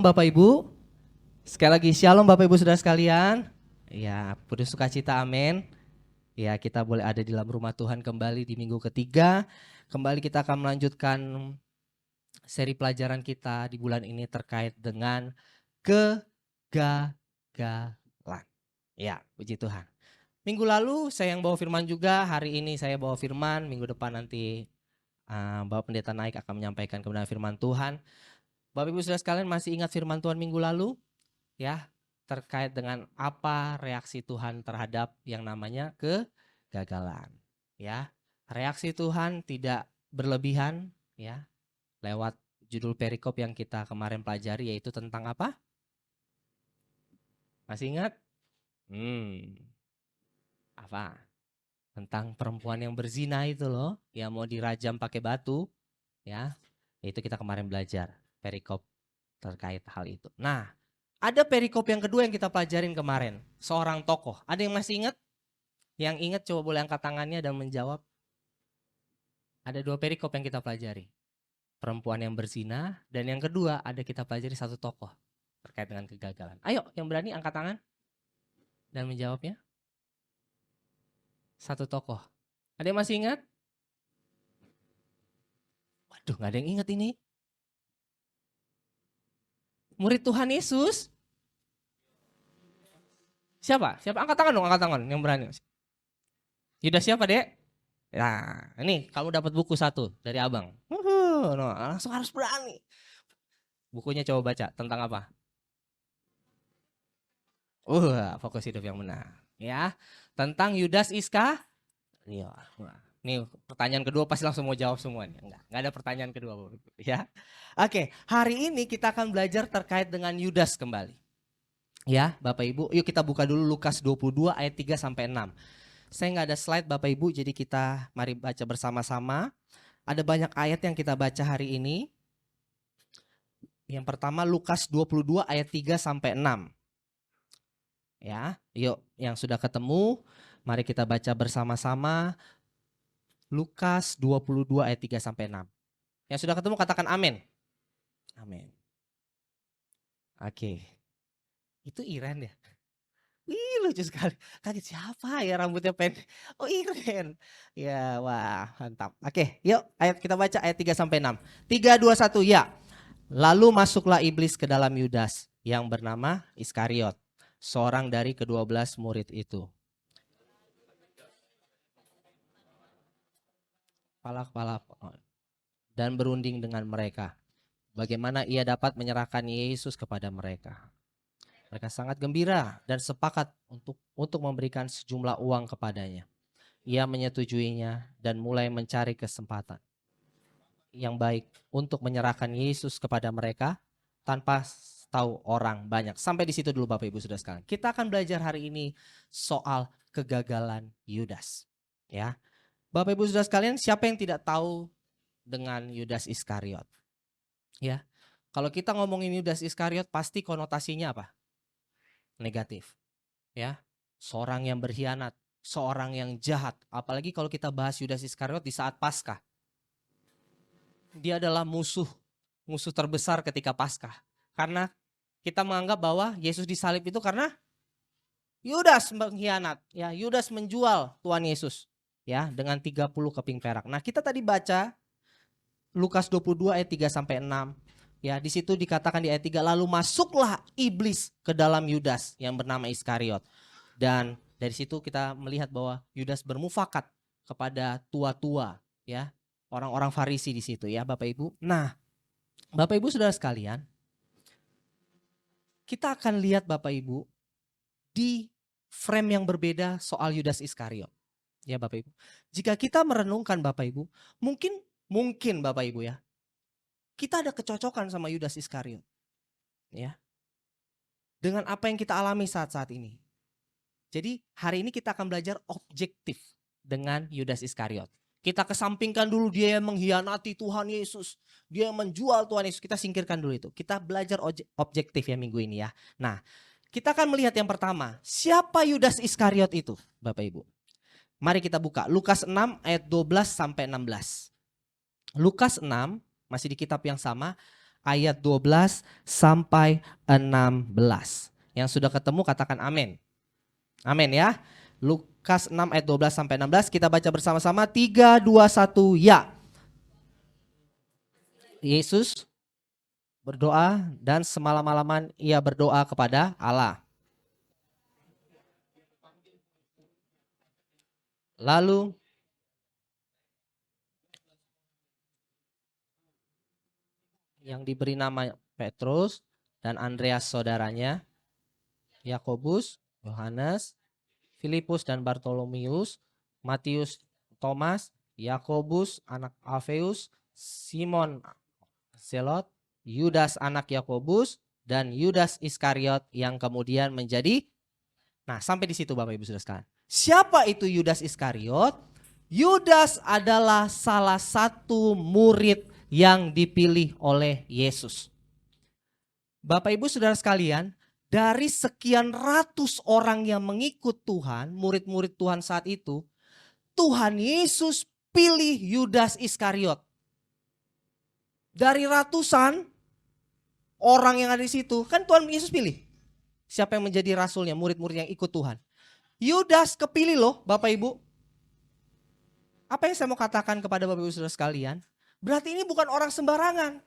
Bapak Ibu, sekali lagi shalom Bapak Ibu Saudara sekalian. Ya, puji sukacita, amin. Ya, kita boleh ada di dalam rumah Tuhan kembali di minggu ketiga. Kembali kita akan melanjutkan seri pelajaran kita di bulan ini terkait dengan kegagalan. Ya, puji Tuhan. Minggu lalu saya yang bawa firman juga, hari ini saya bawa firman, minggu depan nanti Bapak Pendeta Naik akan menyampaikan kebenaran firman Tuhan. Bapak Ibu Saudara sekalian masih ingat firman Tuhan minggu lalu? Ya, terkait dengan apa reaksi Tuhan terhadap yang namanya kegagalan. Ya, reaksi Tuhan tidak berlebihan, ya, lewat judul perikop yang kita kemarin pelajari, yaitu tentang apa? Masih ingat? Apa? Tentang perempuan yang berzina itu loh, yang mau dirajam pakai batu, ya. Itu kita kemarin belajar perikop terkait hal itu. Nah, ada perikop yang kedua yang kita pelajarin kemarin, seorang tokoh. Ada yang masih ingat? Yang ingat coba boleh angkat tangannya dan menjawab. Ada dua perikop yang kita pelajari. Perempuan yang berzina, dan yang kedua ada kita pelajari satu tokoh terkait dengan kegagalan. Ayo, yang berani angkat tangan dan menjawabnya. Satu tokoh. Ada yang masih ingat? Waduh, gak ada yang ingat ini. Murid Tuhan Yesus. Siapa? Siapa? Angkat tangan dong, angkat tangan yang berani. Yudas siapa, Dek? Nah, ini kamu dapat buku satu dari abang. No, langsung harus berani. Bukunya coba baca tentang apa? Fokus hidup yang benar. Ya, tentang Yudas Iskariot. Nih pertanyaan kedua pasti langsung mau jawab semuanya. Enggak ada pertanyaan kedua, ya. Oke, hari ini kita akan belajar terkait dengan Yudas kembali. Ya, Bapak Ibu, yuk kita buka dulu Lukas 22 ayat 3 sampai 6. Saya nggak ada slide Bapak Ibu, jadi kita mari baca bersama-sama. Ada banyak ayat yang kita baca hari ini. Yang pertama Lukas 22 ayat 3 sampai 6. Ya, yuk yang sudah ketemu, mari kita baca bersama-sama. Lukas 22 ayat 3 sampai 6. Yang sudah ketemu katakan amin. Amin. Oke. Itu Iren ya? Wih, lucu sekali. Kaget siapa ya rambutnya pendek? Oh, Iren. Ya, wah, mantap. Oke, yuk ayat kita baca ayat 3 sampai 6. 3 2 1 ya. Lalu masuklah iblis ke dalam Yudas yang bernama Iskariot, seorang dari ke-12 murid itu. Kepala-kepala dan berunding dengan mereka. Bagaimana ia dapat menyerahkan Yesus kepada mereka. Mereka sangat gembira dan sepakat untuk memberikan sejumlah uang kepadanya. Ia menyetujuinya dan mulai mencari kesempatan yang baik untuk menyerahkan Yesus kepada mereka tanpa tahu orang banyak. Sampai di situ dulu Bapak Ibu Saudara sekalian. Kita akan belajar hari ini soal kegagalan Yudas. Ya, Bapak Ibu Saudara sekalian, siapa yang tidak tahu dengan Yudas Iskariot? Ya, kalau kita ngomongin Yudas Iskariot pasti konotasinya apa? Negatif. Ya, seorang yang berkhianat, seorang yang jahat. Apalagi kalau kita bahas Yudas Iskariot di saat Paskah. Dia adalah musuh terbesar ketika Paskah. Karena kita menganggap bahwa Yesus disalib itu karena Yudas mengkhianat, ya, Yudas menjual Tuhan Yesus, ya, dengan 30 keping perak. Nah, kita tadi baca Lukas 22 ayat 3 sampai 6. Ya, di situ dikatakan di ayat 3, lalu masuklah iblis ke dalam Yudas yang bernama Iskariot. Dan dari situ kita melihat bahwa Yudas bermufakat kepada tua-tua, ya, orang-orang Farisi di situ, ya, Bapak Ibu. Nah, Bapak Ibu Saudara sekalian, kita akan lihat Bapak Ibu di frame yang berbeda soal Yudas Iskariot. Ya, Bapak Ibu. Jika kita merenungkan Bapak Ibu, mungkin Bapak Ibu ya, kita ada kecocokan sama Yudas Iskariot. Ya. Dengan apa yang kita alami saat-saat ini. Jadi hari ini kita akan belajar objektif dengan Yudas Iskariot. Kita kesampingkan dulu dia yang mengkhianati Tuhan Yesus. Dia yang menjual Tuhan Yesus. Kita singkirkan dulu itu. Kita belajar objektif ya minggu ini ya. Nah, kita akan melihat yang pertama. Siapa Yudas Iskariot itu Bapak Ibu? Mari kita buka Lukas 6 ayat 12 sampai 16. Lukas 6 masih di kitab yang sama. ayat 12 sampai 16. Yang sudah ketemu katakan amin. Amin ya. Lukas 6 ayat 12 sampai 16 kita baca bersama-sama. 3, 2, 1 ya. Yesus berdoa dan semalam-malaman ia berdoa kepada Allah. Lalu yang diberi nama Petrus dan Andreas saudaranya, Yakobus, Yohanes, Filipus dan Bartolomeus, Matius, Thomas, Yakobus anak Alfeus, Simon Zelot, Yudas anak Yakobus, dan Yudas Iskariot yang kemudian menjadi. Nah, sampai di situ Bapak Ibu Saudara sekalian. Siapa itu Yudas Iskariot? Yudas adalah salah satu murid yang dipilih oleh Yesus. Bapak Ibu Saudara sekalian, dari sekian ratus orang yang mengikut Tuhan, murid-murid Tuhan saat itu, Tuhan Yesus pilih Yudas Iskariot. Dari ratusan orang yang ada di situ, kan Tuhan Yesus pilih. Siapa yang menjadi rasulnya, murid-murid yang ikut Tuhan. Yudas kepilih loh Bapak Ibu. Apa yang saya mau katakan kepada Bapak Ibu Saudara sekalian, berarti ini bukan orang sembarangan.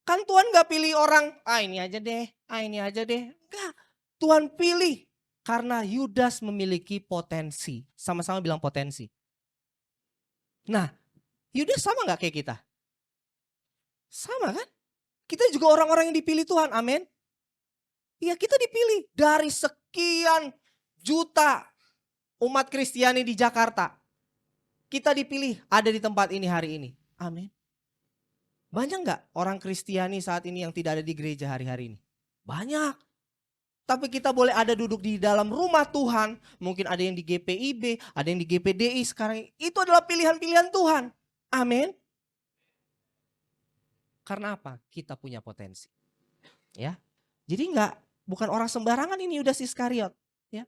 Kan Tuhan gak pilih orang, ini aja deh, ini aja deh. Enggak, Tuhan pilih karena Yudas memiliki potensi. Sama-sama bilang potensi. Nah, Yudas sama gak kayak kita? Sama kan? Kita juga orang-orang yang dipilih Tuhan, amin. Ya kita dipilih dari sekian juta umat Kristiani di Jakarta. Kita dipilih ada di tempat ini hari ini. Amin. Banyak gak orang Kristiani saat ini yang tidak ada di gereja hari-hari ini? Banyak. Tapi kita boleh ada duduk di dalam rumah Tuhan. Mungkin ada yang di GPIB, ada yang di GPDI sekarang. Itu adalah pilihan-pilihan Tuhan. Amin. Karena apa? Kita punya potensi. Ya. Jadi bukan orang sembarangan ini Yudas Iskariot. Ya.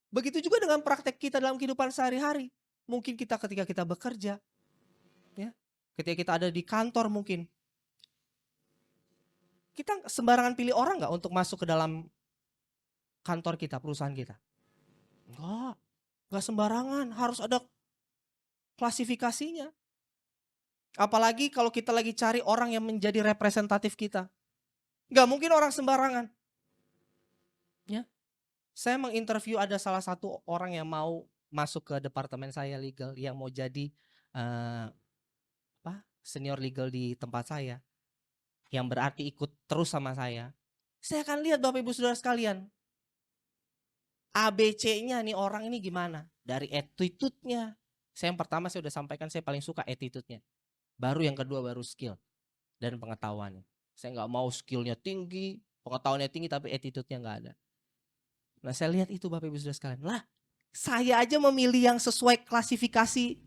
Begitu juga dengan praktek kita dalam kehidupan sehari-hari. Mungkin ketika kita bekerja, ya, ketika kita ada di kantor mungkin. Kita sembarangan pilih orang gak untuk masuk ke dalam kantor kita, perusahaan kita? Enggak sembarangan, harus ada klasifikasinya. Apalagi kalau kita lagi cari orang yang menjadi representatif kita. Gak mungkin orang sembarangan. Ya. Saya menginterview ada salah satu orang yang mau masuk ke departemen saya legal, yang mau jadi senior legal di tempat saya, yang berarti ikut terus sama saya. Saya akan lihat Bapak Ibu Saudara sekalian, ABC-nya nih orang ini gimana. Dari attitude-nya. Yang pertama saya udah sampaikan, saya paling suka attitude-nya. Baru yang kedua baru skill dan pengetahuannya. Saya gak mau skillnya tinggi, pengetahuannya tinggi tapi attitude-nya gak ada. Nah saya lihat itu Bapak Ibu Saudara sekalian. Lah saya aja memilih yang sesuai klasifikasi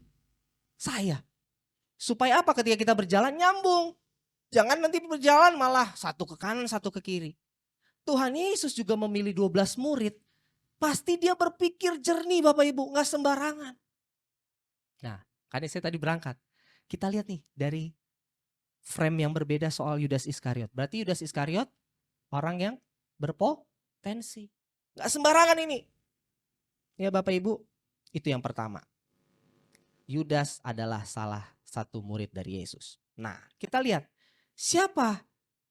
saya. Supaya apa? Ketika kita berjalan nyambung. Jangan nanti berjalan malah satu ke kanan satu ke kiri. Tuhan Yesus juga memilih 12 murid. Pasti dia berpikir jernih Bapak Ibu, gak sembarangan. Nah kan saya tadi berangkat. Kita lihat nih dari frame yang berbeda soal Yudas Iskariot. Berarti Yudas Iskariot orang yang berpotensi. Gak sembarangan ini. Ya Bapak Ibu, itu yang pertama. Yudas adalah salah satu murid dari Yesus. Nah kita lihat siapa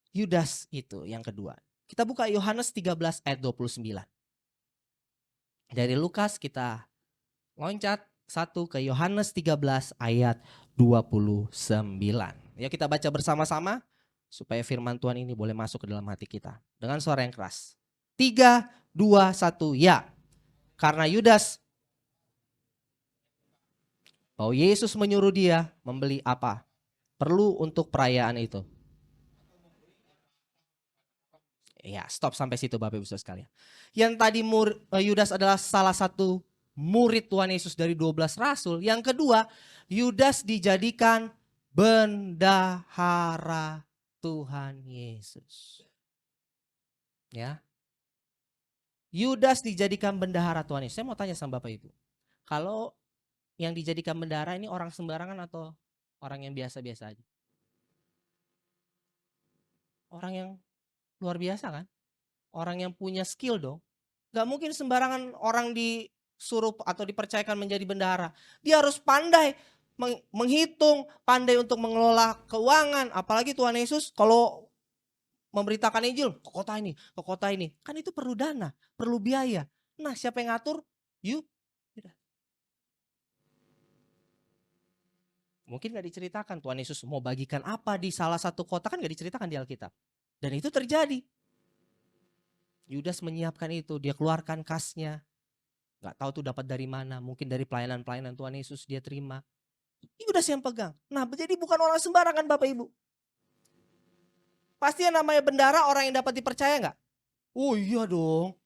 Yudas itu yang kedua. Kita buka Yohanes 13 ayat 29. Dari Lukas kita loncat satu ke Yohanes 13 ayat 29. Ya kita baca bersama-sama supaya firman Tuhan ini boleh masuk ke dalam hati kita. Dengan suara yang keras. 3, 2, 1 ya. Karena Yudas, bahwa Yesus menyuruh dia membeli apa? Perlu untuk perayaan itu. Ya stop sampai situ Bapak Ibu Saudara sekalian. Yang tadi Yudas adalah salah satu murid Tuhan Yesus dari 12 rasul. Yang kedua, Yudas dijadikan bendahara Tuhan Yesus. Ya. Yudas dijadikan bendahara Tuhan Yesus. Saya mau tanya sama Bapak Ibu. Kalau yang dijadikan bendahara ini orang sembarangan atau orang yang biasa-biasa aja? Orang yang luar biasa kan? Orang yang punya skill dong. Gak mungkin sembarangan orang disuruh atau dipercayakan menjadi bendahara. Dia harus pandai menghitung, pandai untuk mengelola keuangan. Apalagi Tuhan Yesus kalau memberitakan Injil ke kota ini, ke kota ini. Kan itu perlu dana, perlu biaya. Nah, siapa yang ngatur? You. Mungkin gak diceritakan Tuhan Yesus mau bagikan apa di salah satu kota, kan gak diceritakan di Alkitab. Dan itu terjadi. Yudas menyiapkan itu, dia keluarkan kasnya. Gak tahu tuh dapat dari mana, mungkin dari pelayanan-pelayanan Tuhan Yesus dia terima. Yudas yang pegang. Nah, jadi bukan orang sembarangan Bapak Ibu. Pasti yang namanya bendara orang yang dapat dipercaya gak? Oh iya dong.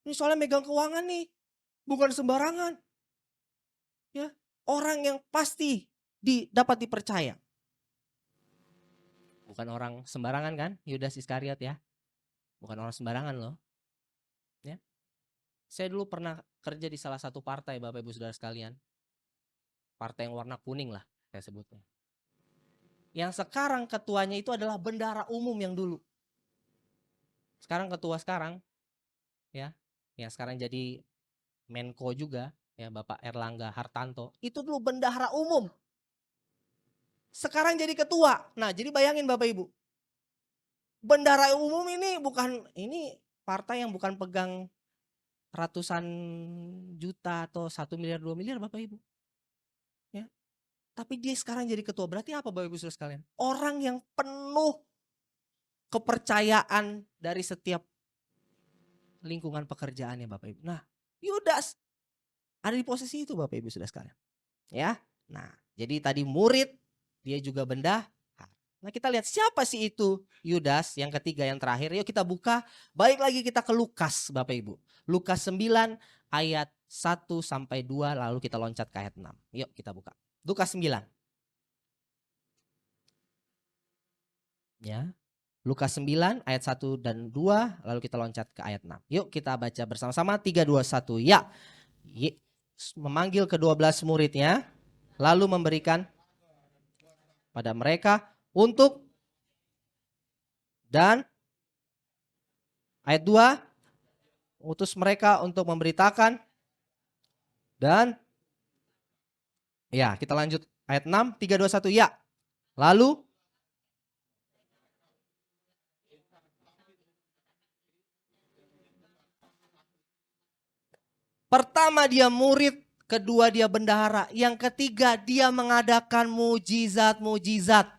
Ini soalnya megang keuangan nih. Bukan sembarangan. Ya, orang yang pasti dapat dipercaya. Bukan orang sembarangan kan, Yudas Iskariot ya. Bukan orang sembarangan loh. Ya. Saya dulu pernah kerja di salah satu partai Bapak Ibu Saudara sekalian. Partai yang warna kuning lah saya sebutnya. Yang sekarang ketuanya itu adalah bendahara umum yang dulu. Sekarang ketua sekarang ya, yang sekarang jadi Menko juga ya, Bapak Erlangga Hartanto, itu dulu bendahara umum. Sekarang jadi ketua. Nah, jadi bayangin Bapak Ibu. Bendahara umum ini partai yang bukan pegang ratusan juta atau 1 miliar 2 miliar Bapak Ibu. Ya. Tapi dia sekarang jadi ketua. Berarti apa Bapak Ibu Saudara sekalian? Orang yang penuh kepercayaan dari setiap lingkungan pekerjaannya Bapak Ibu. Nah, Yudas ada di posisi itu Bapak Ibu Saudara sekalian. Ya. Nah, jadi tadi murid, dia juga bendahara. Nah, kita lihat siapa sih itu Yudas yang ketiga yang terakhir. Yuk kita buka, balik lagi kita ke Lukas Bapak Ibu. Lukas 9 ayat 1 sampai 2 lalu kita loncat ke ayat 6. Yuk kita buka. Lukas 9. Ya. Lukas 9 ayat 1 dan 2 lalu kita loncat ke ayat 6. Yuk kita baca bersama-sama 3 2 1. Ya. Memanggil ke-12 muridnya lalu memberikan pada mereka untuk dan ayat 2 utus mereka untuk memberitakan dan ya kita lanjut ayat 6 3 2 1 ya. Lalu pertama dia murid, kedua dia bendahara, yang ketiga dia mengadakan mujizat-mujizat.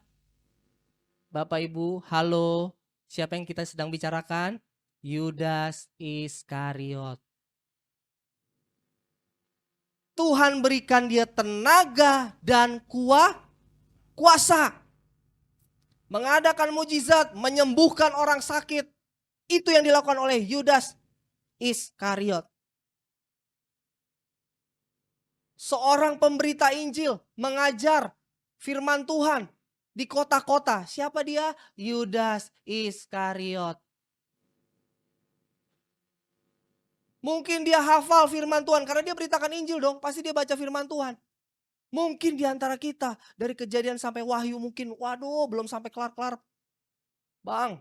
Bapak Ibu, halo. Siapa yang kita sedang bicarakan? Yudas Iskariot. Tuhan berikan dia tenaga dan kuasa. Mengadakan mujizat, menyembuhkan orang sakit. Itu yang dilakukan oleh Yudas Iskariot. Seorang pemberita Injil, mengajar firman Tuhan di kota-kota. Siapa dia? Yudas Iskariot. Mungkin dia hafal firman Tuhan karena dia beritakan Injil dong. Pasti dia baca firman Tuhan. Mungkin di antara kita dari Kejadian sampai Wahyu mungkin waduh belum sampai kelar-kelar. Bang.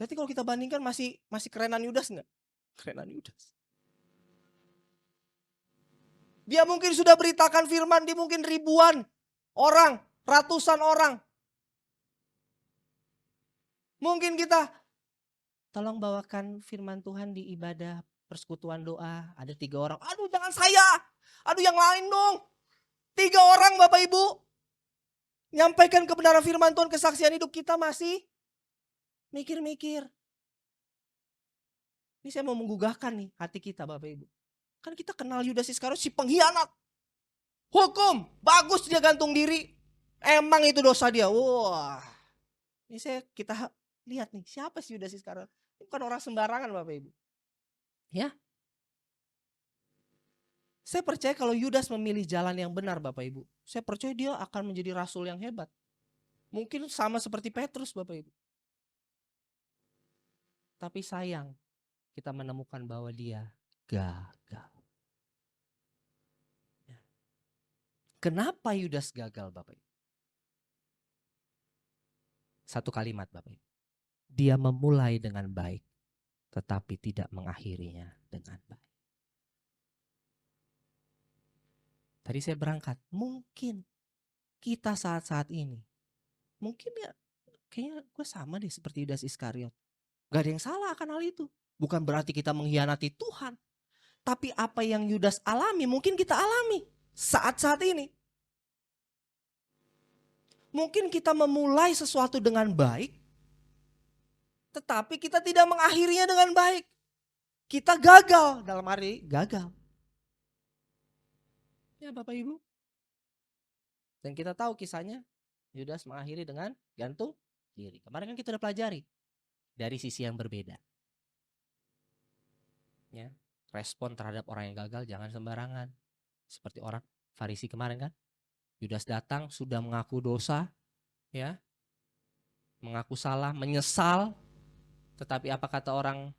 Berarti kalau kita bandingkan masih kerenan Yudas enggak? Kerenan Yudas. Dia mungkin sudah beritakan firman di mungkin ribuan orang, ratusan orang. Mungkin kita tolong bawakan firman Tuhan di ibadah persekutuan doa. Ada 3 orang. Aduh jangan saya. Aduh yang lain dong. 3 orang Bapak Ibu. Nyampaikan kebenaran firman Tuhan, kesaksian hidup kita masih mikir-mikir. Ini saya mau menggugahkan nih hati kita Bapak Ibu. Kan kita kenal Yudas Iskariot si pengkhianat. Hukum, bagus dia gantung diri. Emang itu dosa dia. Wah. Ini kita lihat nih, siapa sih Yudas Iskariot? Bukan orang sembarangan Bapak Ibu. Ya. Saya percaya kalau Yudas memilih jalan yang benar Bapak Ibu. Saya percaya dia akan menjadi rasul yang hebat. Mungkin sama seperti Petrus Bapak Ibu. Tapi sayang, kita menemukan bahwa dia gagal. Kenapa Yudas gagal Bapak Ibu? Satu kalimat Bapak Ibu. Dia memulai dengan baik, tetapi tidak mengakhirinya dengan baik. Tadi saya berangkat, mungkin kita saat-saat ini, mungkin ya kayaknya gue sama deh seperti Yudas Iskariot. Gak ada yang salah akan hal itu. Bukan berarti kita mengkhianati Tuhan. Tapi apa yang Yudas alami mungkin kita alami saat-saat ini. Mungkin kita memulai sesuatu dengan baik, tetapi kita tidak mengakhirinya dengan baik. Kita gagal, dalam arti gagal. Ya Bapak Ibu. Dan kita tahu kisahnya, Yudas mengakhiri dengan gantung diri. Kemarin kan kita udah pelajari dari sisi yang berbeda. Ya, respon terhadap orang yang gagal jangan sembarangan. Seperti orang Farisi kemarin kan. Yudas datang sudah mengaku dosa, ya. Mengaku salah, menyesal. Tetapi apa kata orang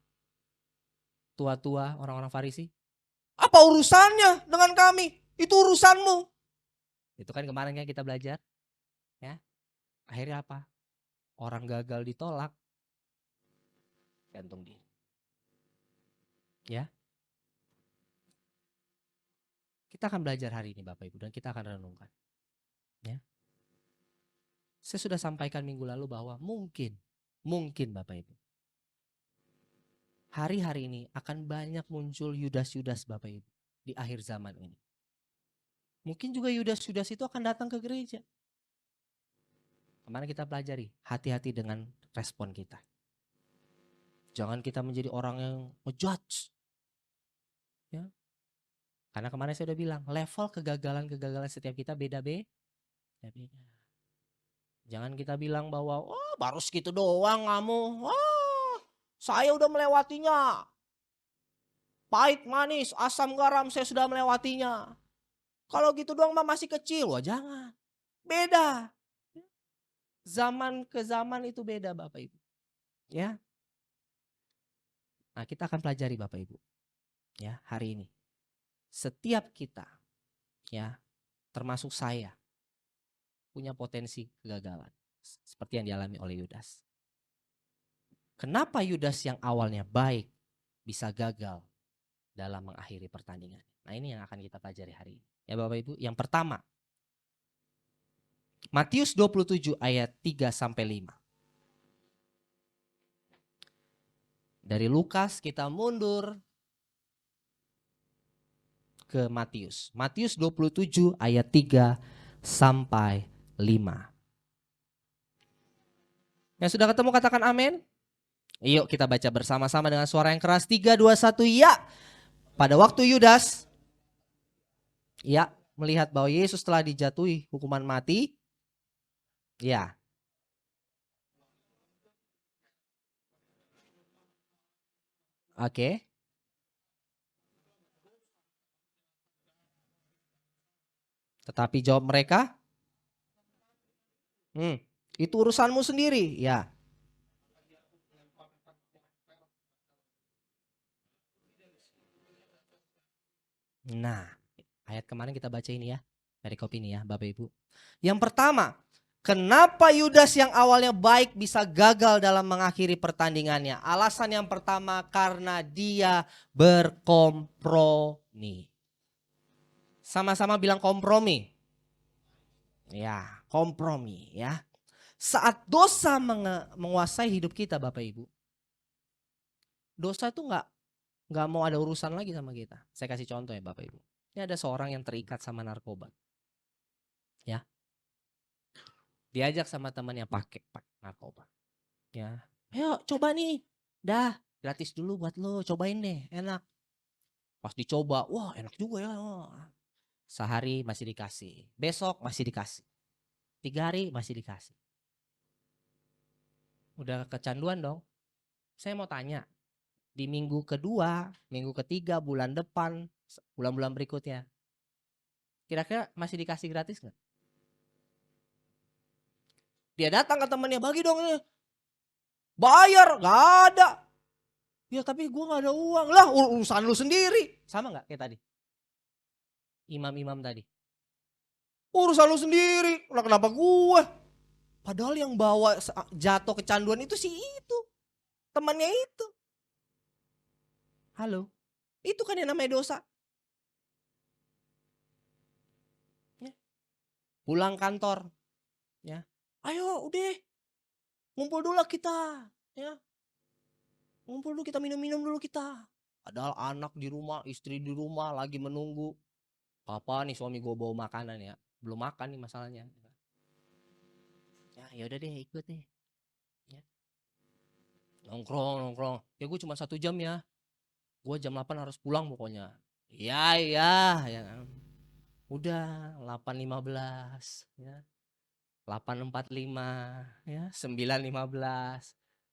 tua-tua, orang-orang Farisi? Apa urusannya dengan kami? Itu urusanmu. Itu kan kemarin kan kita belajar. Ya. Akhirnya apa? Orang gagal ditolak, gantung diri. Ya. Kita akan belajar hari ini Bapak Ibu dan kita akan renungkan. Ya. Saya sudah sampaikan minggu lalu bahwa mungkin Bapak Ibu, hari-hari ini akan banyak muncul Yudas-Yudas Bapak Ibu di akhir zaman ini. Mungkin juga Yudas-Yudas itu akan datang ke gereja. Kemarin kita pelajari, hati-hati dengan respon kita. Jangan kita menjadi orang yang ngejudge. Ya. Karena kemarin saya udah bilang, level kegagalan setiap kita beda-beda. Jangan kita bilang bahwa, oh baru segitu doang kamu. Oh, saya udah melewatinya. Pahit, manis, asam, garam saya sudah melewatinya. Kalau gitu doang mah masih kecil. Wah jangan. Beda. Zaman ke zaman itu beda Bapak Ibu. Ya. Nah kita akan pelajari Bapak Ibu. Ya hari ini. Setiap kita. Ya. Termasuk saya. Punya potensi kegagalan. Seperti yang dialami oleh Yudas. Kenapa Yudas yang awalnya baik bisa gagal dalam mengakhiri pertandingan? Nah ini yang akan kita pelajari hari ini. Ya Bapak Ibu, yang pertama. Matius 27 ayat 3 sampai 5. Dari Lukas kita mundur ke Matius. Matius 27 ayat 3 sampai 5. Yang sudah ketemu katakan amin. Yuk kita baca bersama-sama dengan suara yang keras. 3, 2, 1 ya. Pada waktu Yudas ya melihat bahwa Yesus telah dijatuhi hukuman mati. Ya. Oke. Tetapi jawab mereka, itu urusanmu sendiri. Ya. Nah, ayat kemarin kita baca ini ya. Perikop ini ya Bapak Ibu. Yang pertama, kenapa Yudas yang awalnya baik bisa gagal dalam mengakhiri pertandingannya? Alasan yang pertama karena dia berkompromi. Sama-sama bilang kompromi. Ya, kompromi ya. Saat dosa menguasai hidup kita Bapak Ibu. Dosa itu nggak mau ada urusan lagi sama kita. Saya kasih contoh ya Bapak Ibu. Ini ada seorang yang terikat sama narkoba. Ya. Diajak sama temannya pakai narkoba. Ya. Ayo coba nih. Dah, gratis dulu buat lo, cobain deh, enak. Pas dicoba, wah enak juga ya. Sehari masih dikasih, besok masih dikasih. 3 hari masih dikasih. Udah kecanduan dong. Saya mau tanya, di minggu kedua, minggu ketiga, bulan depan, bulan-bulan berikutnya, kira-kira masih dikasih gratis gak? Dia datang ke temennya, bagi dong ini. Bayar, gak ada. Ya tapi gue gak ada uang. Lah urusan lu sendiri. Sama gak kayak tadi? Imam-imam tadi. Urusan lu sendiri, lah kenapa gue? Padahal yang bawa jatuh kecanduan itu si itu. Temannya itu. Halo. Itu kan yang namanya dosa. Ya. Pulang kantor. Ya. Ayo udah. Ngumpul dulu kita. Ya. Ngumpul dulu kita, minum-minum dulu kita. Padahal anak di rumah, istri di rumah lagi menunggu. Papa nih suami gue bawa makanan ya. Belum makan nih masalahnya. Ya yaudah deh ikut nih. Ya. Nongkrong. Ya gue cuma 1 jam ya. Gue jam 8 harus pulang pokoknya. Iya ya kan. Udah 8.15 ya. 8.45 ya, 9.15.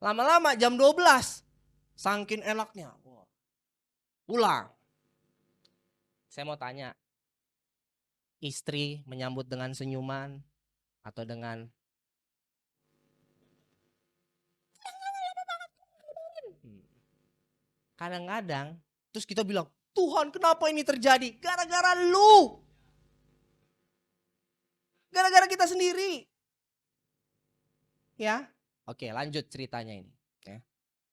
Lama-lama jam 12. Saking enaknya. Wah. Pulang. Saya mau tanya, istri menyambut dengan senyuman atau dengan kadang-kadang terus kita bilang, Tuhan kenapa ini terjadi? Gara-gara lu. Gara-gara kita sendiri. Ya. Oke, lanjut ceritanya ini.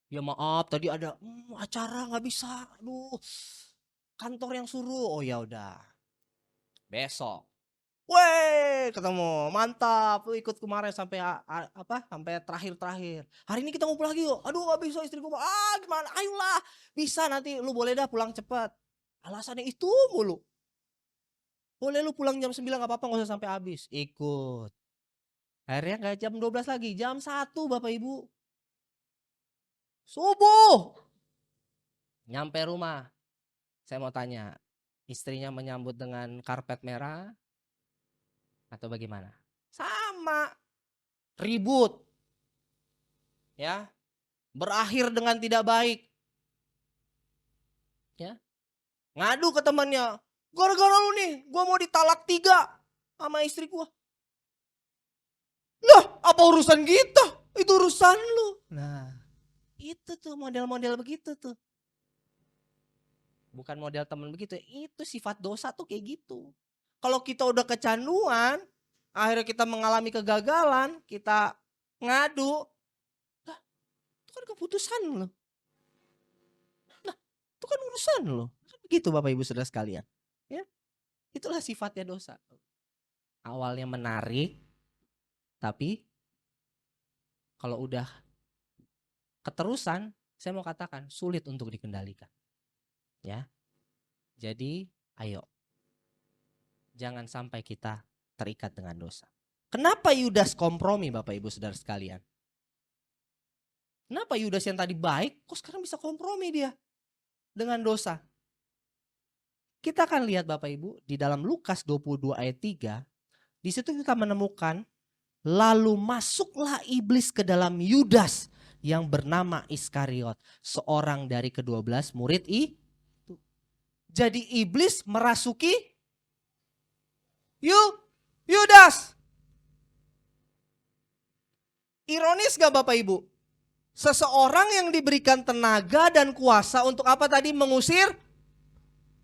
Ya maaf tadi ada acara nggak bisa. Aduh. Kantor yang suruh. Oh ya udah. Besok. Weh, ketemu. Mantap. Lu ikut kemarin sampai Sampai terakhir. Hari ini kita ngumpul lagi yuk. Aduh, nggak bisa istriku. Gimana? Ayolah. Bisa nanti lu boleh dah pulang cepat. Alasannya itu mulu. Boleh lu pulang jam 9 nggak apa-apa, nggak usah sampai habis. Ikut. Akhirnya nggak jam 12 lagi, jam 1 Bapak Ibu. Subuh. Nyampe rumah. Saya mau tanya, istrinya menyambut dengan karpet merah atau bagaimana? Sama. Ribut. Ya. Berakhir dengan tidak baik. Ya. Ngadu ke temannya. Gara-gara lu nih, gua mau ditalak 3 sama istri gua. Lah, apa urusan kita? Itu urusan lu. Nah, itu tuh model-model begitu tuh. Bukan model teman begitu, itu sifat dosa tuh kayak gitu. Kalau kita udah kecanduan, akhirnya kita mengalami kegagalan, kita ngadu, lah itu kan keputusan lo. Nah, itu kan urusan lo. Begitu Bapak Ibu Saudara sekalian. Ya, itulah sifatnya dosa. Awalnya menarik, tapi kalau udah keterusan, saya mau katakan sulit untuk dikendalikan. Ya. Jadi, ayo. Jangan sampai kita terikat dengan dosa. Kenapa Yudas kompromi Bapak Ibu Saudara sekalian? Kenapa Yudas yang tadi baik, kok sekarang bisa kompromi dia dengan dosa? Kita akan lihat Bapak Ibu di dalam Lukas 22 ayat 3. Di situ kita menemukan, lalu masuklah iblis ke dalam Yudas yang bernama Iskariot, seorang dari ke-12 murid itu. Jadi iblis merasuki Yudas. Ironis gak Bapak Ibu? Seseorang yang diberikan tenaga dan kuasa untuk apa tadi? Mengusir.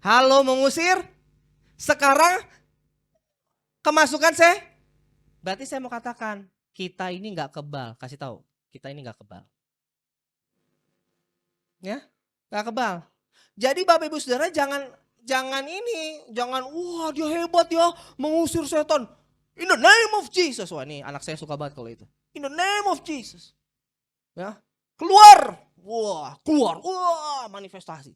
Mengusir. Sekarang kemasukan saya. Berarti saya mau katakan, kita ini gak kebal. Kasih tahu, kita ini gak kebal. Ya, gak kebal. Jadi Bapak Ibu Saudara jangan wah dia hebat ya mengusir setan. In the name of Jesus. Wah ini anak saya suka banget kalau itu. In the name of Jesus. Ya, keluar. Wah, manifestasi.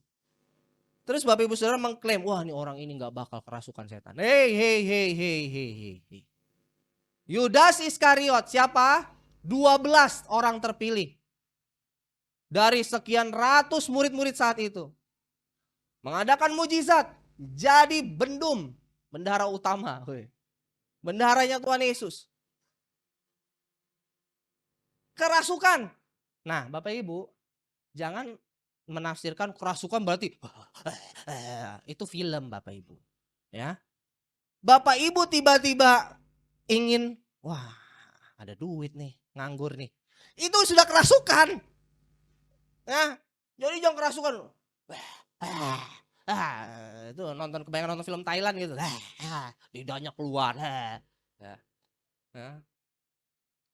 Terus Bapak Ibu Saudara mengklaim, wah ini orang ini gak bakal kerasukan setan. Hey. Yudas Iskariot siapa? 12 orang terpilih. Dari sekian ratus murid-murid saat itu. Mengadakan mujizat. Jadi bendahara utama. Bendaharanya Tuhan Yesus. Kerasukan. Nah Bapak Ibu, jangan menafsirkan kerasukan berarti itu film Bapak Ibu. Ya. Bapak Ibu tiba-tiba ingin, wah ada duit nih, nganggur nih. Itu sudah kerasukan. Ya. Jadi jangan kerasukan. Itu kebanyakan nonton film Thailand gitu. Lidahnya keluar.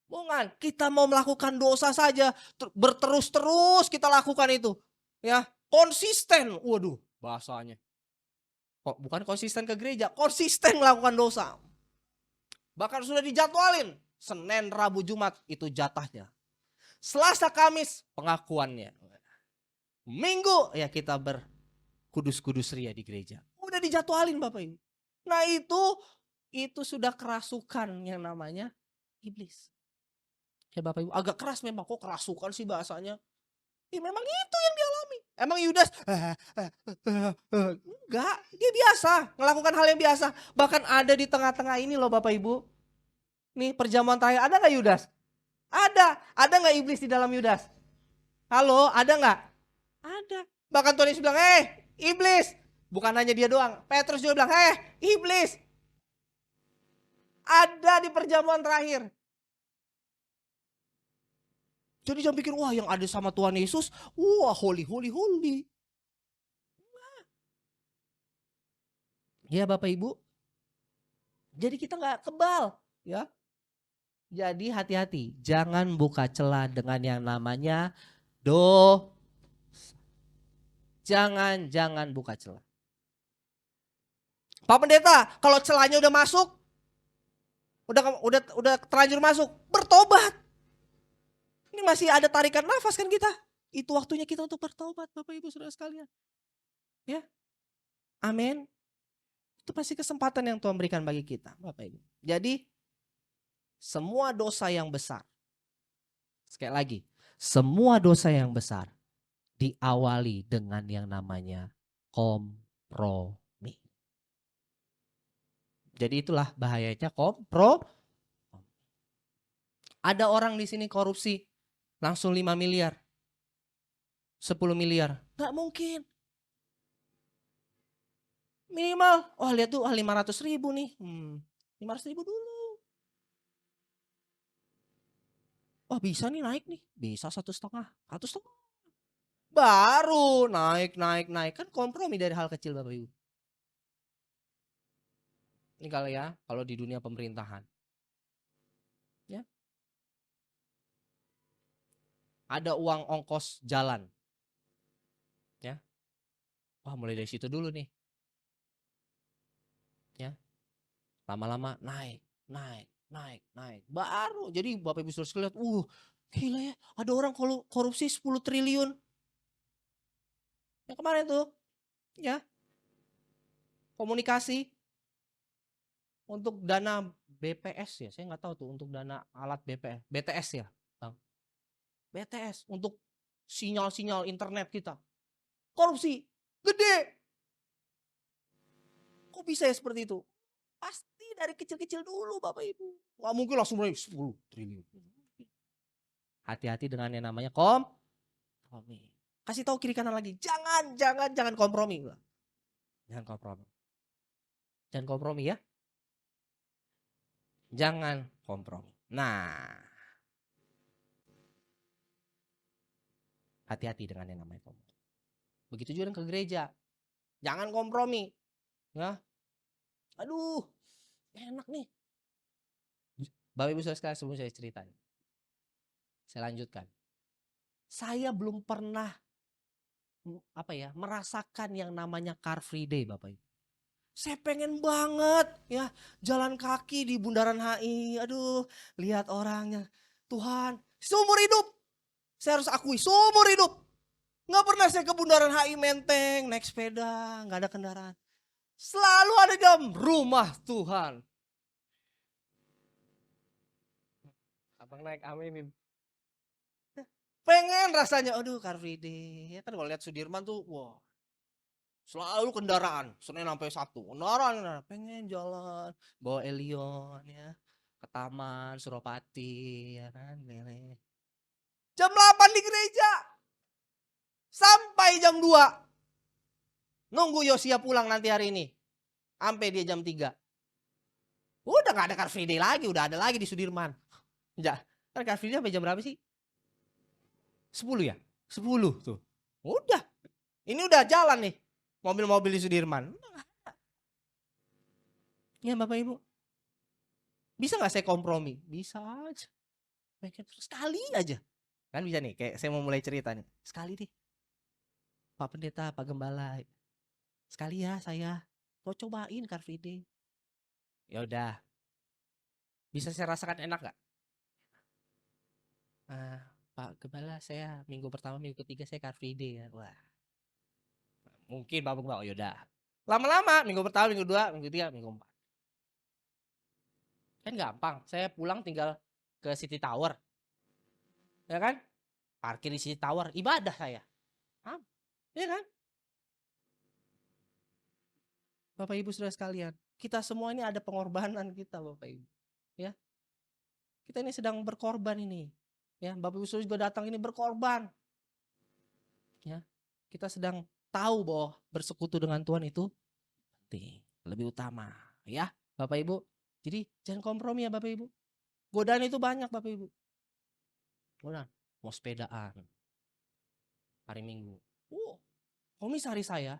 Bukan, kita mau melakukan dosa saja, berterus-terus kita lakukan itu. Ya, konsisten. Waduh, bahasanya. Kok bukan konsisten ke gereja, konsisten melakukan dosa. Bahkan sudah dijadwalin. Senin, Rabu, Jumat itu jatahnya. Selasa, Kamis pengakuannya. Minggu ya kita berkudus-kudus ria di gereja. Udah dijadwalin Bapak Ibu. Nah itu sudah kerasukan yang namanya iblis. Ya Bapak Ibu, agak keras memang, kok kerasukan sih bahasanya. Ya memang itu yang dialami. Emang Yudas enggak, dia biasa melakukan hal yang biasa. Bahkan ada di tengah-tengah ini loh Bapak Ibu. Nih perjamuan terakhir, ada gak Yudas? Ada gak iblis di dalam Yudas? Halo, ada gak? Ada. Bahkan Tuhan Yesus bilang, iblis. Bukan hanya dia doang, Petrus juga bilang, iblis. Ada di perjamuan terakhir. Jadi jangan pikir, wah yang ada sama Tuhan Yesus, wah holy. Ya Bapak Ibu, jadi kita gak kebal ya. Jadi hati-hati, jangan buka celah dengan yang namanya dosa. Jangan buka celah. Pak Pendeta, kalau celahnya udah masuk, udah terlanjur masuk, bertobat. Ini masih ada tarikan nafas kan kita. Itu waktunya kita untuk bertobat Bapak Ibu Saudara sekalian. Ya. Amin. Itu pasti kesempatan yang Tuhan berikan bagi kita Bapak Ibu. Jadi semua dosa yang besar. Sekali lagi, semua dosa yang besar diawali dengan yang namanya kompromi. Jadi itulah bahayanya kompromi. Ada orang di sini korupsi langsung 5 miliar. 10 miliar. Gak mungkin. Minimal, lihat tuh 500 ribu nih. 500 ribu dulu. Bisa nih naik nih. Bisa 1,5. 1,5. Baru naik. Kan kompromi dari hal kecil Bapak Ibu. Ini kalau di dunia pemerintahan. Ya. Ada uang ongkos jalan. Ya. Mulai dari situ dulu nih. Ya. Lama-lama naik. Baru. Jadi Bapak Ibu Saudara lihat, gila ya, ada orang korupsi 10 triliun. Yang kemarin tuh, ya. Komunikasi untuk dana BPS ya, saya nggak tahu tuh untuk dana alat BTS ya, Bang. BTS untuk sinyal-sinyal internet kita. Korupsi gede. Kok bisa ya seperti itu? Pasti dari kecil-kecil dulu Bapak Ibu. Nggak mungkin langsung mulai 10 triliun. Hati-hati dengan yang namanya kompromi. Kasih tahu kiri kanan lagi. Jangan kompromi. Jangan kompromi ya. Jangan kompromi. Nah. Hati-hati dengan yang namanya kompromi. Begitu juga dengan ke gereja. Jangan kompromi. Ya. Aduh. Enak nih. Bapak Ibu Saudara sekalian, sebelum saya ceritain. Saya lanjutkan. Saya belum pernah merasakan yang namanya Car Free Day Bapak Ibu. Saya pengen banget ya jalan kaki di Bundaran HI. Aduh, lihat orangnya. Tuhan, seumur hidup saya harus akui, seumur hidup nggak pernah saya ke Bundaran HI Menteng naik sepeda, nggak ada kendaraan. Selalu ada jam rumah Tuhan. Abang naik aminin. Pengen rasanya, aduh Car Free Day. Ya kan kalau lihat Sudirman tuh, wah. Selalu kendaraan, Senin sampai Sabtu. Kendaraan, pengen jalan, bawa Elion ya. Ke taman, Suropati ya kan. Jam 8 di gereja. Sampai jam 2. Nunggu Yosia pulang nanti hari ini. Sampai dia jam 3. Udah gak ada Car Free Day lagi, udah ada lagi di Sudirman. Ya, kan Car Free Day sampai jam berapa sih? 10 ya? 10 tuh. Udah. Ini udah jalan nih. Mobil-mobil di Sudirman. Ya Bapak Ibu. Bisa gak saya kompromi? Bisa aja. pengen sekali aja. Kan bisa nih, kayak saya mau mulai cerita nih. Sekali deh, Pak Pendeta, Pak Gembala. Sekali ya saya. Mau cobain Car Free Day. Ya udah, bisa saya rasakan enak nggak? Ah, Pak Gembala, saya minggu pertama, minggu ketiga saya Car Free Day ya. Wah, mungkin Bapak Gembala, oh yaudah. Lama-lama, minggu pertama, minggu dua, minggu tiga, minggu empat. Kan gampang, saya pulang tinggal ke City Tower. Ya kan? Parkir di City Tower, ibadah saya. Ah, ya kan? Bapak Ibu Saudara sekalian, kita semua ini ada pengorbanan kita Bapak Ibu. Ya, kita ini sedang berkorban ini. Ya, Bapak Ibu Saudara juga datang ini berkorban. Ya, kita sedang tahu bahwa bersekutu dengan Tuhan itu penting, lebih utama. Ya, Bapak Ibu. Jadi jangan kompromi ya Bapak Ibu. Godaan itu banyak Bapak Ibu. Godaan, mau sepedaan hari Minggu. Komisaris saya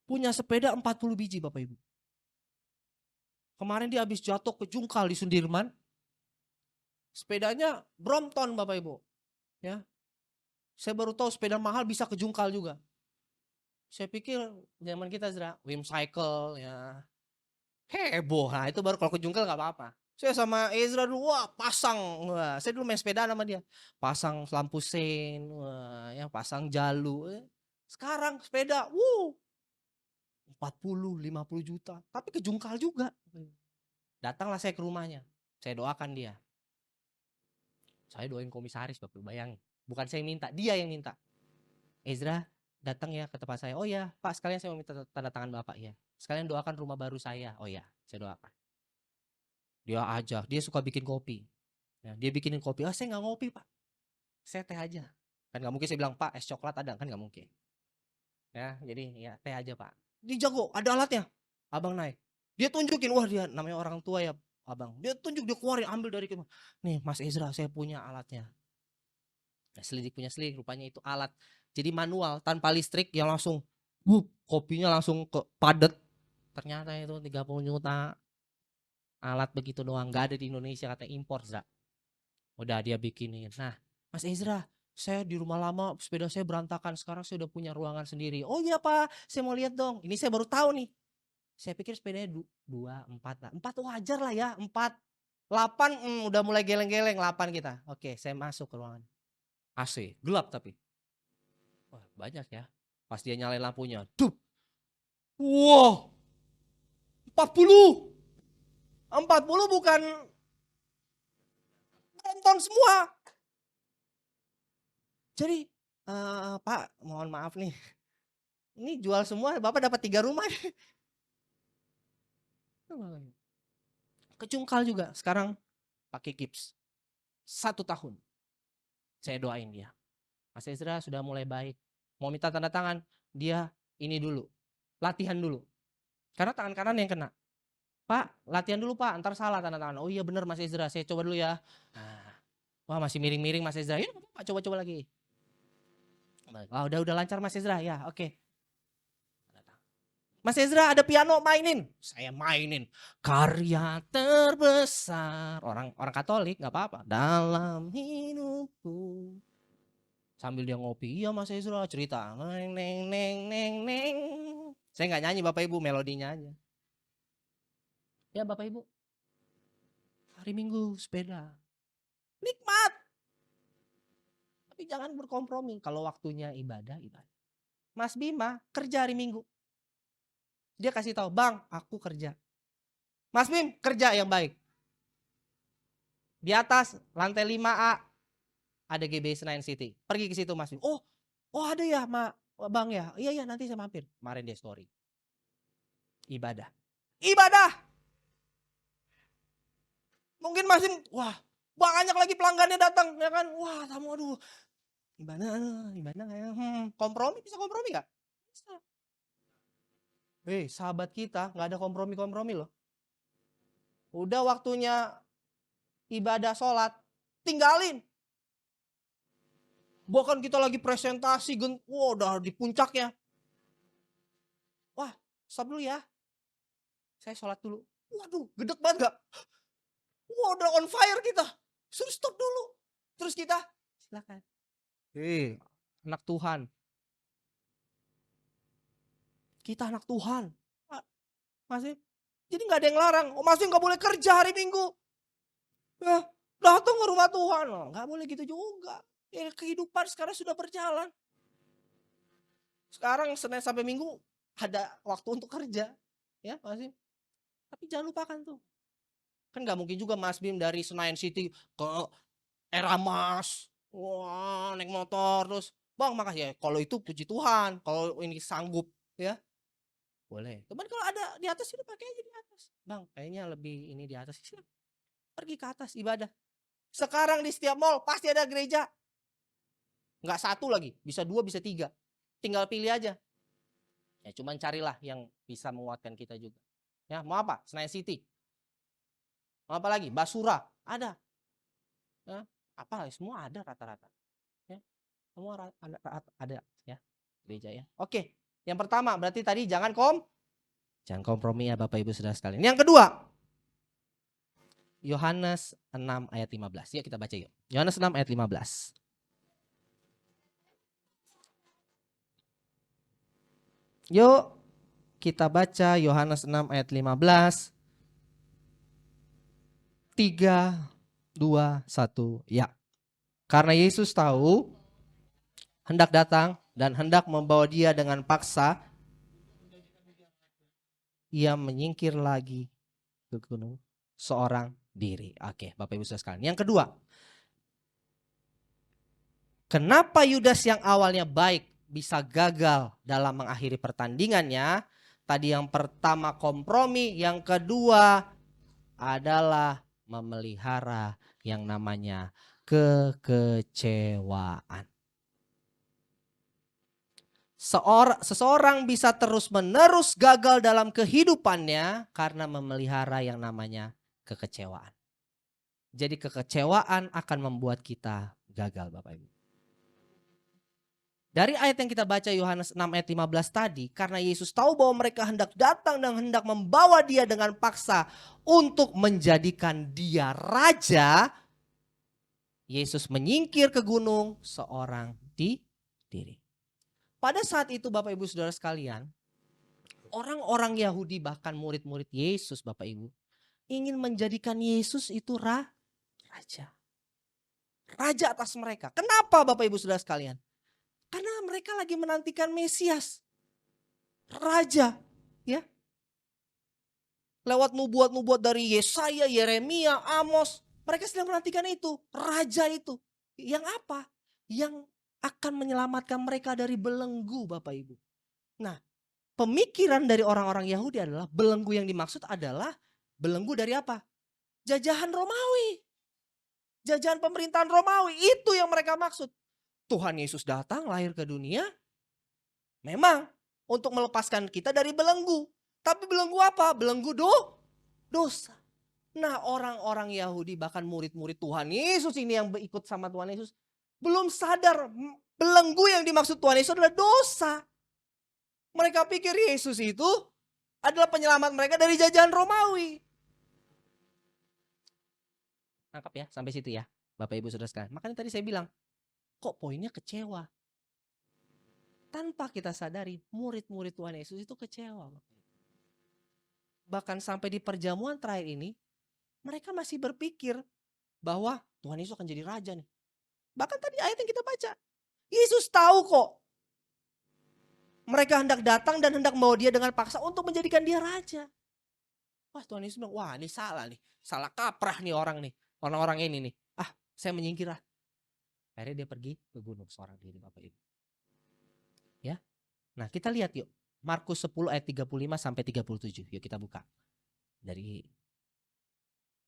punya sepeda 40 biji Bapak Ibu. Kemarin dia habis jatuh ke jungkal di Sudirman. Sepedanya Brompton Bapak Ibu. Ya. Saya baru tahu sepeda mahal bisa ke jungkal juga. Saya pikir zaman kita Wim Cycle ya. Heboh. Nah, itu baru kalau ke jungkal enggak apa-apa. Saya sama Ezra dulu pasang. Wah, saya dulu main sepeda sama dia. Pasang lampu sein, wah, ya pasang jalu. Sekarang sepeda, 40, 50 juta. Tapi ke jungkal juga. Datanglah saya ke rumahnya. Saya doakan dia. Saya doain komisaris Bapak, bayangin. Bukan saya minta, dia yang minta. Ezra datang ya ke tempat saya. Oh ya Pak, sekalian saya mau minta tanda tangan Bapak ya. Sekalian doakan rumah baru saya. Oh ya, saya doakan. Dia aja, dia suka bikin kopi. Ya, dia bikinin kopi. Oh saya nggak ngopi Pak, saya teh aja. Kan nggak mungkin saya bilang Pak es coklat ada, kan nggak mungkin. Ya jadi ya teh aja Pak. Dia jago, ada alatnya. Abang naik. Dia tunjukin, wah dia namanya orang tua ya abang. Dia tunjuk, dia keluarin, ambil dari kita. Nih Mas Ezra, saya punya alatnya. Nah, selidik punya selidik, rupanya itu alat. Jadi manual, tanpa listrik yang langsung, kopinya langsung ke padet. Ternyata itu 30 juta. Alat begitu doang, gak ada di Indonesia, katanya impor. Udah dia bikinin. Nah, Mas Ezra, saya di rumah lama, sepeda saya berantakan. Sekarang saya udah punya ruangan sendiri. Oh iya Pak, saya mau lihat dong. Ini saya baru tahu nih. Saya pikir sepedanya 2, 4 lah. 4 wajar lah ya, 4. 8 udah mulai geleng-geleng 8 kita. Oke, saya masuk ke ruangan. AC, gelap tapi. Wah, banyak ya. Pas dia nyalain lampunya, dup. Wow, 40. 40 bukan nonton semua. Jadi, Pak, mohon maaf nih. Ini jual semua, Bapak dapat 3 rumah. Kecungkal juga, sekarang pakai gips. 1 tahun. Saya doain dia. Mas Ezra sudah mulai baik. Mau minta tanda tangan, dia ini dulu. Latihan dulu. Karena tangan kanan yang kena. Pak, latihan dulu Pak, ntar salah tanda tangan. Oh iya bener Mas Ezra, saya coba dulu ya. Nah, wah masih miring-miring Mas Ezra. Ya Pak, coba-coba lagi. Wah udah lancar Mas Ezra, ya oke. Mas Ezra ada piano, mainin. Saya mainin. Karya terbesar. Orang Katolik nggak apa-apa. Dalam hidupku. Sambil dia ngopi, iya Mas Ezra cerita. Neng neng neng neng neng. Saya nggak nyanyi Bapak Ibu, melodinya aja. Ya Bapak Ibu, hari Minggu sepeda. Nikmat. Tapi jangan berkompromi. Kalau waktunya ibadah. Mas Bima kerja hari Minggu. Dia kasih tahu, Bang, aku kerja. Mas Bim kerja yang baik. Di atas lantai 5A ada GB Senayan City. Pergi ke situ Mas Bim. Oh ada ya Bang ya. Iya nanti saya mampir. Kemarin dia story. Ibadah. Mungkin Mas Bim, wah banyak lagi pelanggannya datang ya kan. Wah tamu aduh. Gimana ya? Kompromi, bisa kompromi gak? Bisa. Sahabat kita gak ada kompromi-kompromi loh. Udah waktunya ibadah sholat, tinggalin. Bahkan kita lagi presentasi, udah di puncaknya. Wah, stop dulu ya. Saya sholat dulu. Waduh, gedek banget gak? Wah, udah on fire kita. Suruh stop dulu. Terus kita, silakan. Anak Tuhan. Kita anak Tuhan. Masih, jadi nggak ada yang larang. Oh, masih nggak boleh kerja hari Minggu. Ya, datang ke rumah Tuhan. Oh, nggak boleh gitu juga. Ya, kehidupan sekarang sudah berjalan. Sekarang Senin sampai Minggu ada waktu untuk kerja. Ya, masih. Tapi jangan lupakan tuh. Kan nggak mungkin juga Mas Bim dari Senayan City ke Era Mas. Wah, naik motor terus. Bang, makasih ya. Kalau itu puji Tuhan. Kalau ini sanggup, ya. Boleh. Cuman kalau ada di atas itu pakai aja di atas. Bang, kayaknya lebih ini di atas. Silakan. Pergi ke atas ibadah. Sekarang di setiap mall pasti ada gereja. Nggak satu lagi, bisa 2, bisa 3. Tinggal pilih aja. Ya cuman carilah yang bisa menguatkan kita juga. Ya, mau apa? Senayan City. Mau apa lagi? Basura, ada. Ya, apa lagi? Semua ada rata-rata. Ya, semua ada ya, gereja ya. Oke. Yang pertama berarti tadi jangan kompromi ya Bapak Ibu Saudara sekalian. Yang kedua, Yohanes 6 ayat 15. Yuk kita baca yuk. Yohanes 6 ayat 15. Yuk kita baca Yohanes 6 ayat 15. 3, 2, 1, ya. Karena Yesus tahu hendak datang dan hendak membawa dia dengan paksa, ia menyingkir lagi ke gunung seorang diri. Oke, Bapak Ibu Saudara sekalian. Yang kedua, kenapa Yudas yang awalnya baik bisa gagal dalam mengakhiri pertandingannya? Tadi yang pertama kompromi, yang kedua adalah memelihara yang namanya kekecewaan. Seseorang bisa terus-menerus gagal dalam kehidupannya karena memelihara yang namanya kekecewaan. Jadi kekecewaan akan membuat kita gagal Bapak Ibu. Dari ayat yang kita baca Yohanes 6 ayat 15 tadi, karena Yesus tahu bahwa mereka hendak datang dan hendak membawa dia dengan paksa untuk menjadikan dia raja, Yesus menyingkir ke gunung seorang diri. Pada saat itu Bapak Ibu Saudara sekalian, orang-orang Yahudi bahkan murid-murid Yesus Bapak Ibu ingin menjadikan Yesus itu raja. Raja atas mereka. Kenapa Bapak Ibu Saudara sekalian? Karena mereka lagi menantikan Mesias. Raja. Ya. Lewat nubuat-nubuat dari Yesaya, Yeremia, Amos. Mereka sedang menantikan itu. Raja itu. Yang apa? Yang akan menyelamatkan mereka dari belenggu Bapak Ibu. Nah, pemikiran dari orang-orang Yahudi adalah belenggu yang dimaksud adalah belenggu dari apa? Jajahan Romawi. Jajahan pemerintahan Romawi. Itu yang mereka maksud. Tuhan Yesus datang lahir ke dunia. Memang untuk melepaskan kita dari belenggu. Tapi belenggu apa? Belenggu dosa. Nah orang-orang Yahudi bahkan murid-murid Tuhan Yesus ini yang ikut sama Tuhan Yesus. Belum sadar belenggu yang dimaksud Tuhan Yesus adalah dosa. Mereka pikir Yesus itu adalah penyelamat mereka dari jajahan Romawi. Nangkap ya sampai situ ya Bapak Ibu Saudara sekalian. Makanya tadi saya bilang kok poinnya kecewa. Tanpa kita sadari murid-murid Tuhan Yesus itu kecewa. Bahkan sampai di perjamuan terakhir ini mereka masih berpikir bahwa Tuhan Yesus akan jadi raja nih. Bahkan tadi ayat yang kita baca. Yesus tahu kok mereka hendak datang dan hendak membawa dia dengan paksa untuk menjadikan dia raja. Wah Tuhan Yesus bilang, wah ini salah nih. Salah kaprah nih orang nih. Orang-orang ini nih. Ah saya menyingkir lah. Akhirnya dia pergi ke gunung seorang diri Bapak Ibu. Ya. Nah kita lihat yuk. Markus 10 ayat 35 sampai 37. Yuk kita buka. Dari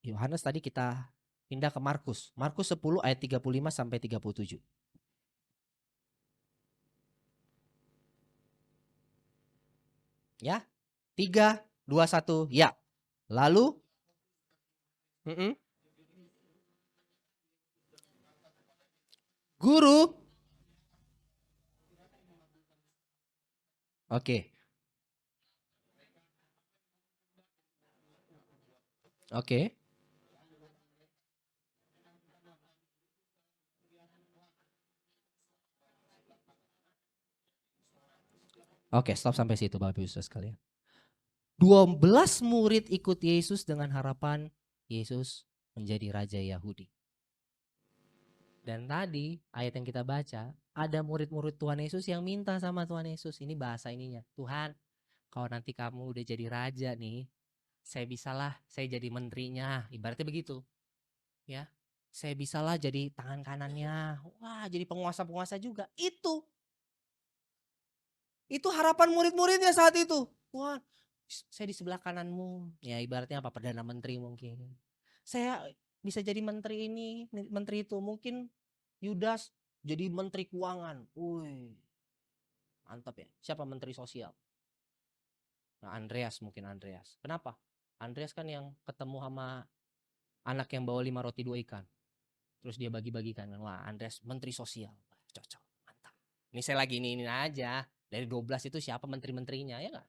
Yohanes tadi kita pindah ke Markus. Markus 10 ayat 35 sampai 37. Ya. 3, 2, 1. Ya. Lalu. Guru. Oke. Oke. Oke, stop sampai situ Bapak Ibu Saudara sekalian. 12 murid ikut Yesus dengan harapan Yesus menjadi raja Yahudi. Dan tadi ayat yang kita baca, ada murid-murid Tuhan Yesus yang minta sama Tuhan Yesus. Ini bahasa ininya, Tuhan, kalau nanti kamu udah jadi raja nih, saya jadi menterinya, ibaratnya begitu. Ya, saya bisalah jadi tangan kanannya. Wah, jadi penguasa-penguasa juga. Itu harapan murid-muridnya saat itu. Wah, saya di sebelah kananmu. Ya, ibaratnya apa? Perdana Menteri mungkin. Saya bisa jadi menteri ini, menteri itu. Mungkin Yudas jadi menteri keuangan. Wih, mantap ya. Siapa menteri sosial? Nah, Andreas mungkin Andreas. Kenapa? Andreas kan yang ketemu sama anak yang bawa 5 roti 2 ikan. Terus dia bagi-bagikan. Wah, Andreas menteri sosial. Wah, cocok, mantap. Ini saya lagi ini aja. Dari 12 itu siapa menteri-menterinya ya nggak?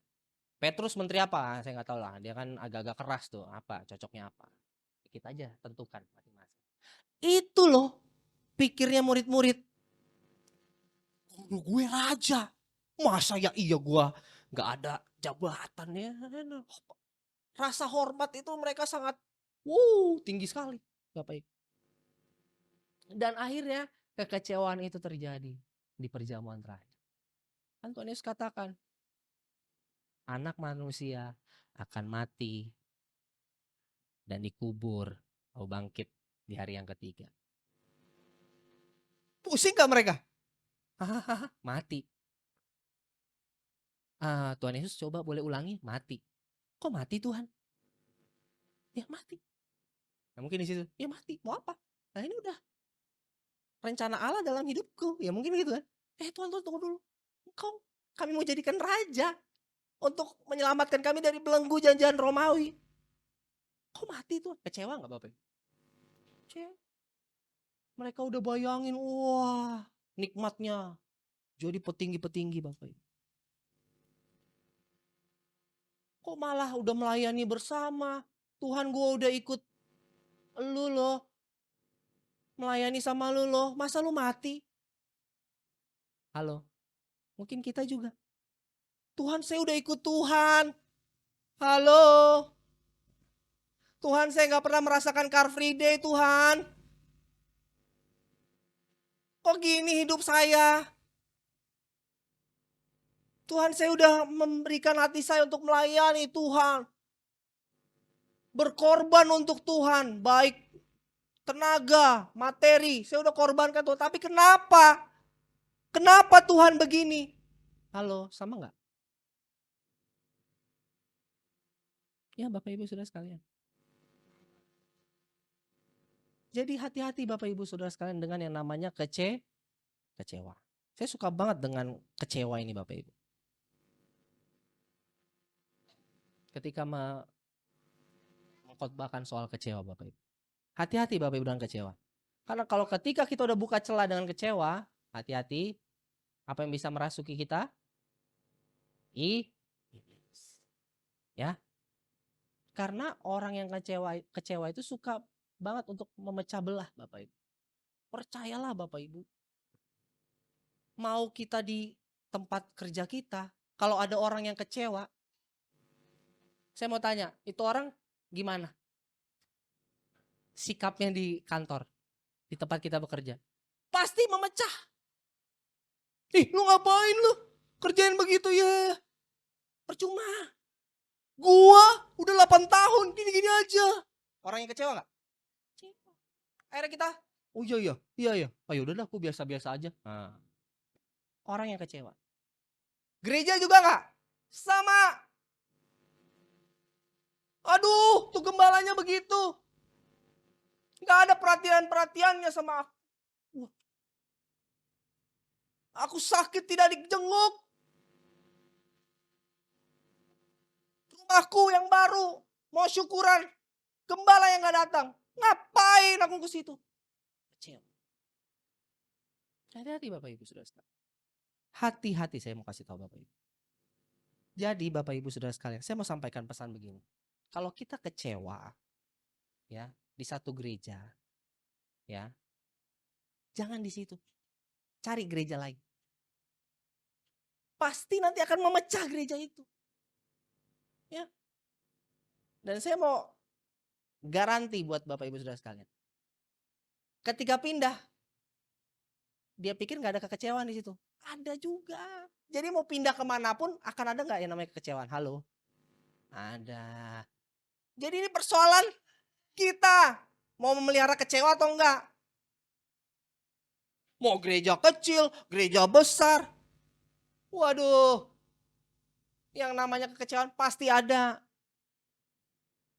Petrus menteri apa? Saya nggak tahu lah. Dia kan agak-agak keras tuh. Apa? Cocoknya apa? Kita aja tentukan masing-masing. Itu loh pikirnya murid-murid. Gue raja. Masa ya iya gue nggak ada jabatannya. Rasa hormat itu mereka sangat tinggi sekali. Bapak Ibu. Dan akhirnya kekecewaan itu terjadi di perjamuan terakhir. Kan Tuhan Yesus katakan, anak manusia akan mati dan dikubur atau bangkit di hari yang ketiga. Pusing gak mereka? Mati. Tuhan Yesus coba boleh ulangi, mati. Kok mati Tuhan? Ya mati. Nah, mungkin di situ, ya mati. Mau apa? Nah ini udah rencana Allah dalam hidupku. Ya mungkin gitu kan. Tuhan tunggu dulu. Kami mau jadikan raja untuk menyelamatkan kami dari belenggu janjian Romawi. Kok mati tuh? Kecewa gak Bapak? Kecewa. Mereka udah bayangin, wah nikmatnya jadi petinggi-petinggi Bapak. Kok malah udah melayani bersama? Tuhan gue udah ikut lu loh. Melayani sama lu loh. Masa lu mati? Halo? Mungkin kita juga. Tuhan saya udah ikut Tuhan. Halo? Tuhan saya gak pernah merasakan Car Free Day Tuhan. Kok gini hidup saya? Tuhan saya udah memberikan hati saya untuk melayani Tuhan. Berkorban untuk Tuhan. Baik tenaga, materi. Saya udah korbankan Tuhan. Tapi kenapa? Kenapa Tuhan begini? Halo, sama gak? Ya Bapak Ibu Saudara sekalian. Jadi hati-hati Bapak Ibu Saudara sekalian dengan yang namanya kecewa. Saya suka banget dengan kecewa ini Bapak Ibu. Ketika mengkhotbahkan soal kecewa Bapak Ibu. Hati-hati Bapak Ibu dengan kecewa. Karena kalau ketika kita udah buka celah dengan kecewa, hati-hati apa yang bisa merasuki kita? Iblis. Ya. Karena orang yang kecewa itu suka banget untuk memecah belah Bapak Ibu. Percayalah Bapak Ibu. Mau kita di tempat kerja kita, kalau ada orang yang kecewa, saya mau tanya, itu orang gimana? Sikapnya di kantor, di tempat kita bekerja. Pasti memecah. Lu ngapain lu? Kerjain begitu ya. Percuma. Gua udah 8 tahun gini-gini aja. Orang yang kecewa gak? Kecewa. Akhirnya kita, oh iya. Oh yaudah dah, aku biasa-biasa aja. Nah, orang yang kecewa. Gereja juga gak? Sama. Aduh, tuh gembalanya begitu. Gak ada perhatian-perhatiannya sama aku. Aku sakit tidak dijenguk. Rumahku yang baru mau syukuran, gembala yang gak datang. Ngapain aku ke situ? Kecewa. Hati-hati Bapak Ibu Saudara sekalian. Hati-hati saya mau kasih tahu Bapak Ibu. Jadi Bapak Ibu Saudara sekalian, saya mau sampaikan pesan begini. Kalau kita kecewa ya di satu gereja, ya jangan di situ. Cari gereja lain. pasti nanti akan memecah gereja itu. Ya. Dan saya mau garansi buat Bapak Ibu Saudara sekalian. Ketika pindah, dia pikir nggak ada kekecewaan di situ. Ada juga. Jadi mau pindah kemanapun akan ada nggak yang namanya kekecewaan? Halo? Ada. Jadi ini persoalan kita mau memelihara kecewa atau enggak. Mau gereja kecil, gereja besar. Waduh. Yang namanya kekecewaan pasti ada.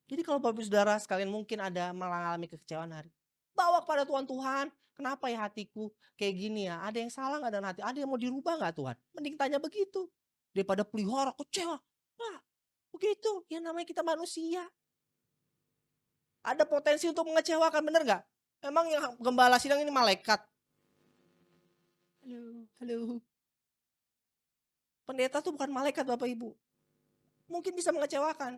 Jadi kalau Bapak Ibu Saudara sekalian mungkin ada mengalami kekecewaan hari, bawa kepada Tuhan. Tuhan, kenapa ya hatiku kayak gini ya? Ada yang salah nggak dalam hati? Ada yang mau dirubah nggak Tuhan? Mending tanya begitu daripada pelihara kecewa. Wah, begitu. Yang namanya kita manusia. Ada potensi untuk mengecewakan, bener nggak? Emang yang gembala sidang ini malaikat? Halo. Pendeta tuh bukan malaikat Bapak Ibu. Mungkin bisa mengecewakan.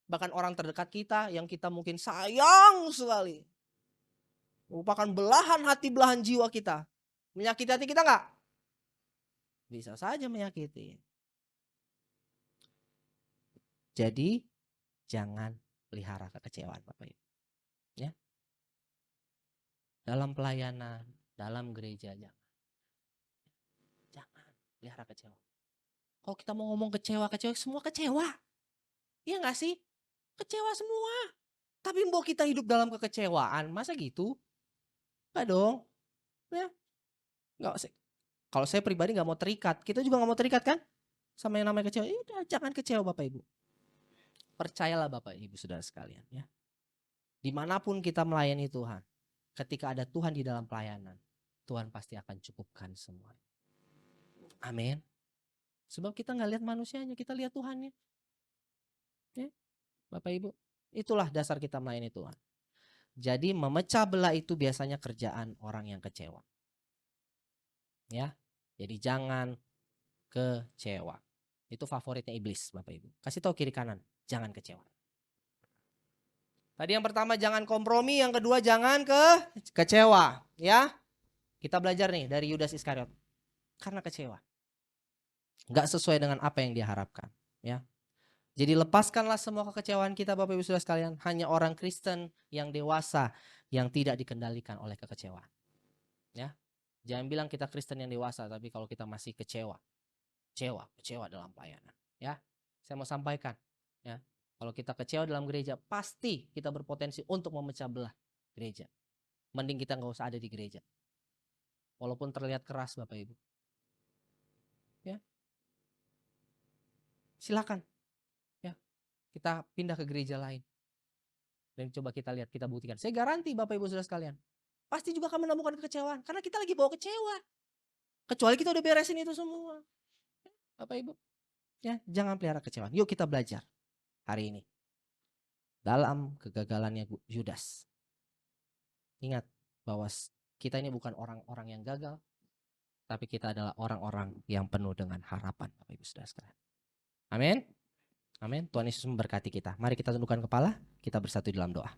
Bahkan orang terdekat kita yang kita mungkin sayang sekali. Merupakan belahan hati, belahan jiwa kita. Menyakiti hati kita nggak? Bisa saja menyakiti. Jadi jangan pelihara kekecewaan Bapak Ibu. Ya. Dalam pelayanan, dalam gereja jangan pelihara kecewa. Kalau kita mau ngomong kecewa, semua kecewa. Iya nggak sih? Kecewa semua. Tapi mau kita hidup dalam kekecewaan, masa gitu? Enggak dong. Ya. Nggak, kalau saya pribadi nggak mau terikat. Kita juga nggak mau terikat kan? Sama yang namanya kecewa. Udah, jangan kecewa Bapak Ibu. Percayalah Bapak Ibu Saudara sekalian ya. Dimanapun kita melayani Tuhan, ketika ada Tuhan di dalam pelayanan, Tuhan pasti akan cukupkan semua. Amin. Sebab kita nggak lihat manusianya, kita lihat Tuhannya. Ya, Bapak Ibu, itulah dasar kita melayani Tuhan. Jadi memecah belah itu biasanya kerjaan orang yang kecewa. Ya, jadi jangan kecewa. Itu favoritnya iblis Bapak Ibu. Kasih tahu kiri kanan, jangan kecewa. Tadi yang pertama jangan kompromi, yang kedua jangan kecewa, ya. Kita belajar nih dari Yudas Iskariot. Karena kecewa. Enggak sesuai dengan apa yang dia harapkan, ya. Jadi lepaskanlah semua kekecewaan kita Bapak Ibu Saudara sekalian. Hanya orang Kristen yang dewasa yang tidak dikendalikan oleh kekecewaan. Ya. Jangan bilang kita Kristen yang dewasa tapi kalau kita masih kecewa dalam pelayanan, ya. Saya mau sampaikan, ya. Kalau kita kecewa dalam gereja, pasti kita berpotensi untuk memecah belah gereja. Mending kita nggak usah ada di gereja. Walaupun terlihat keras Bapak Ibu. Ya. Silakan. Ya. Kita pindah ke gereja lain. Dan coba kita lihat, kita buktikan. Saya garansi Bapak Ibu Saudara sekalian, pasti juga akan menemukan kekecewaan. Karena kita lagi bawa kecewa. Kecuali kita udah beresin itu semua. Bapak Ibu. Ya, jangan pelihara kecewaan. Yuk kita belajar hari ini. Dalam kegagalannya Yudas. Ingat bahwa kita ini bukan orang-orang yang gagal, tapi kita adalah orang-orang yang penuh dengan harapan Bapak Ibu Saudara sekalian. Amin. Amin. Tuhan Yesus memberkati kita. Mari kita tundukkan kepala, kita bersatu dalam doa.